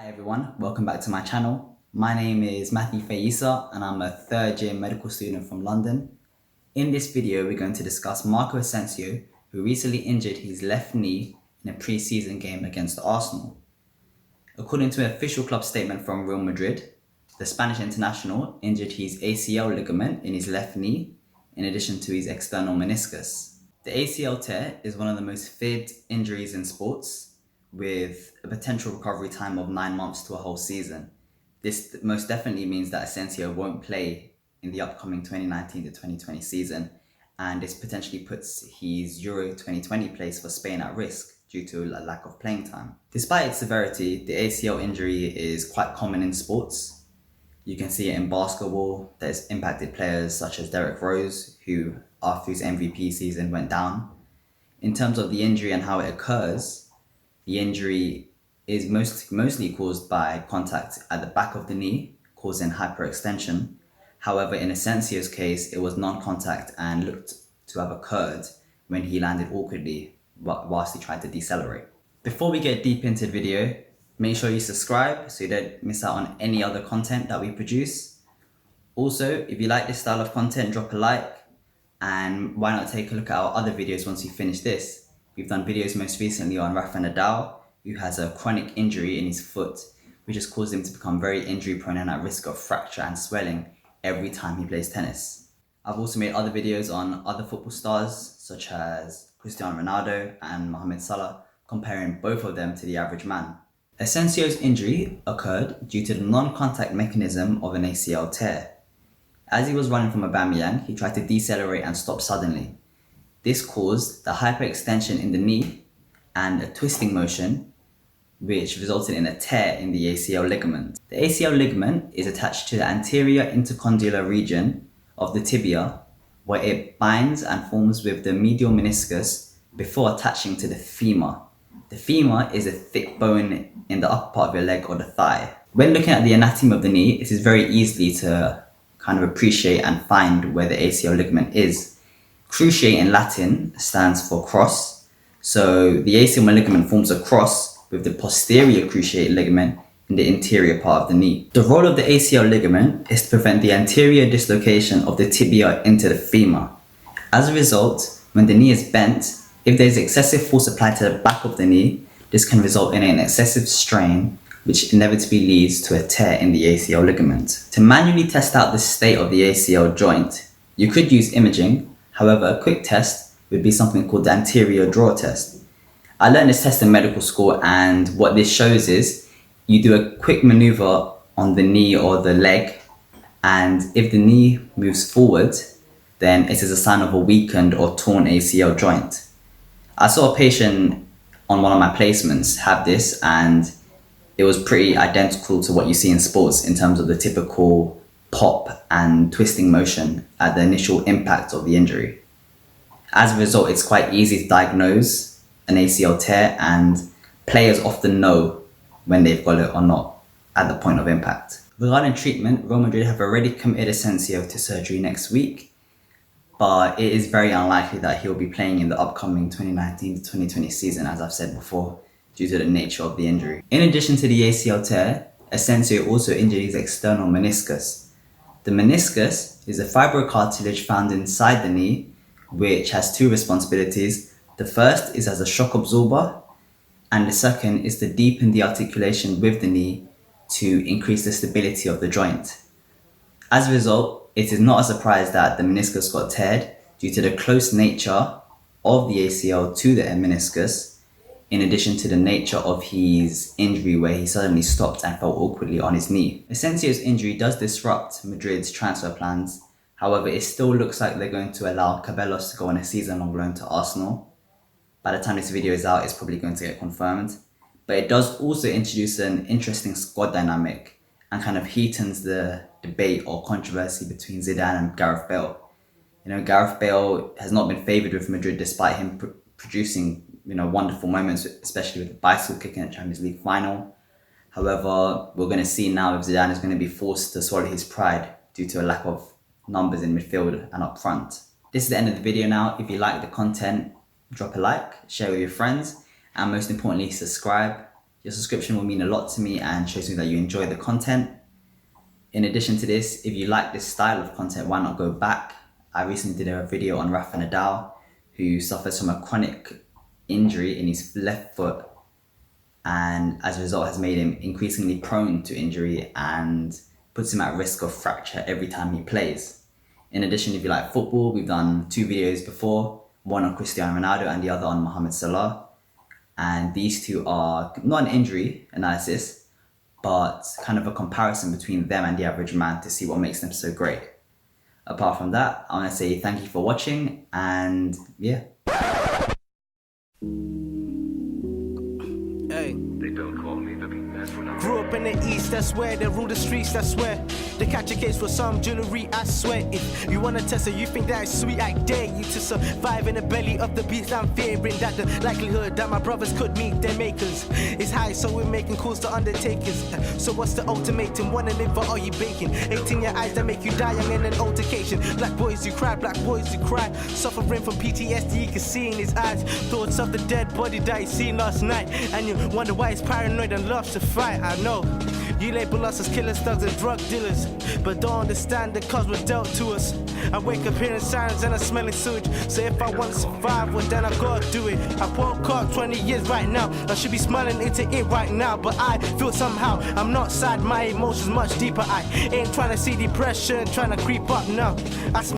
Hi everyone, welcome back to my channel. My name is Matthew Faisa and I'm a third year medical student from London. In this video, we're going to discuss Marco Asensio, who recently injured his left knee in a pre-season game against Arsenal. According to an official club statement from Real Madrid, the Spanish international injured his ACL ligament in his left knee, in addition to his external meniscus. The ACL tear is one of the most feared injuries in sports, with a potential recovery time of 9 months to a whole season. This most definitely means that Asensio won't play in the upcoming 2019 to 2020 season, and this potentially puts his Euro 2020 place for Spain at risk due to a lack of playing time. Despite its severity, the ACL injury is quite common in sports. You can see it in basketball that has impacted players such as Derrick Rose, who after his MVP season went down. In terms of the injury and how it occurs, the injury is mostly caused by contact at the back of the knee, causing hyperextension. However, in Asensio's case, it was non-contact and looked to have occurred when he landed awkwardly whilst he tried to decelerate. Before we get deep into the video, make sure you subscribe so you don't miss out on any other content that we produce. Also, if you like this style of content, drop a like, and why not take a look at our other videos once you finish this. We've done videos most recently on Rafa Nadal, who has a chronic injury in his foot, which has caused him to become very injury prone and at risk of fracture and swelling every time he plays tennis. I've also made other videos on other football stars, such as Cristiano Ronaldo and Mohamed Salah, comparing both of them to the average man. Asensio's injury occurred due to the non-contact mechanism of an ACL tear. As he was running from Aubameyang, he tried to decelerate and stop suddenly. This caused the hyperextension in the knee and a twisting motion, which resulted in a tear in the ACL ligament. The ACL ligament is attached to the anterior intercondylar region of the tibia, where it binds and forms with the medial meniscus before attaching to the femur. The femur is a thick bone in the upper part of your leg or the thigh. When looking at the anatomy of the knee, it is very easy to kind of appreciate and find where the ACL ligament is. Cruciate in Latin stands for cross, so the ACL ligament forms a cross with the posterior cruciate ligament in the interior part of the knee. The role of the ACL ligament is to prevent the anterior dislocation of the tibia into the femur. As a result, when the knee is bent, if there is excessive force applied to the back of the knee, this can result in an excessive strain, which inevitably leads to a tear in the ACL ligament. To manually test out the state of the ACL joint, you could use imaging. However, a quick test would be something called the anterior draw test. I learned this test in medical school, and what this shows is you do a quick maneuver on the knee or the leg, and if the knee moves forward, then it is a sign of a weakened or torn ACL joint. I saw a patient on one of my placements have this, and it was pretty identical to what you see in sports in terms of the typical pop and twisting motion at the initial impact of the injury. As a result, it's quite easy to diagnose an ACL tear, and players often know when they've got it or not at the point of impact. Regarding treatment, Real Madrid have already committed Asensio to surgery next week, but it is very unlikely that he'll be playing in the upcoming 2019 to 2020 season, as I've said before, due to the nature of the injury. In addition to the ACL tear, Asensio also injured his external meniscus. The meniscus is a fibrocartilage found inside the knee, which has two responsibilities. The first is as a shock absorber, and the second is to deepen the articulation with the knee to increase the stability of the joint. As a result, it is not a surprise that the meniscus got teared due to the close nature of the ACL to the meniscus, in addition to the nature of his injury where he suddenly stopped and fell awkwardly on his knee. Asensio's injury does disrupt Madrid's transfer plans. However, it still looks like they're going to allow Cabellos to go on a season-long loan to Arsenal. By the time this video is out, it's probably going to get confirmed. But it does also introduce an interesting squad dynamic and kind of heatens the debate or controversy between Zidane and Gareth Bale. Gareth Bale has not been favoured with Madrid despite him producing wonderful moments, especially with the bicycle kick in the Champions League final. However, we're going to see now if Zidane is going to be forced to swallow his pride due to a lack of numbers in midfield and up front. This is the end of the video now. If you like the content, drop a like, share with your friends, and most importantly, subscribe. Your subscription will mean a lot to me and shows me that you enjoy the content. In addition to this, if you like this style of content, why not go back? I recently did a video on Rafa Nadal, who suffers from a chronic injury in his left foot, and as a result has made him increasingly prone to injury and puts him at risk of fracture every time he plays. In addition, if you like football, we've done 2 videos before, one on Cristiano Ronaldo and the other on Mohamed Salah. And these two are not an injury analysis, but kind of a comparison between them and the average man to see what makes them so great. Apart from that, I want to say thank you for watching, and yeah. Grew up in the east, that's where they rule the streets, that's where they catch a case for some jewelry, I swear. If you wanna test it, you think that it's sweet, I dare you to survive in the belly of the beast. I'm fearing that the likelihood that my brothers could meet their makers is high, so we're making calls to undertakers. So what's the ultimatum? Wanna live or are you baking? 18 your eyes that make you die young in an altercation. Black boys you cry, black boys you cry. Suffering from PTSD, you can see in his eyes. Thoughts of the dead body that he seen last night, and you wonder why he's paranoid and loves to fight. I know you label us as killers, thugs and drug dealers, but don't understand the cause we're dealt to us. I wake up hearing sirens and I'm smelling sewage. So if I want to survive, well then I gotta do it. I woke up 20 years right now, I should be smiling into it right now, but I feel somehow I'm not sad, my emotions much deeper. I ain't trying to see depression trying to creep up now.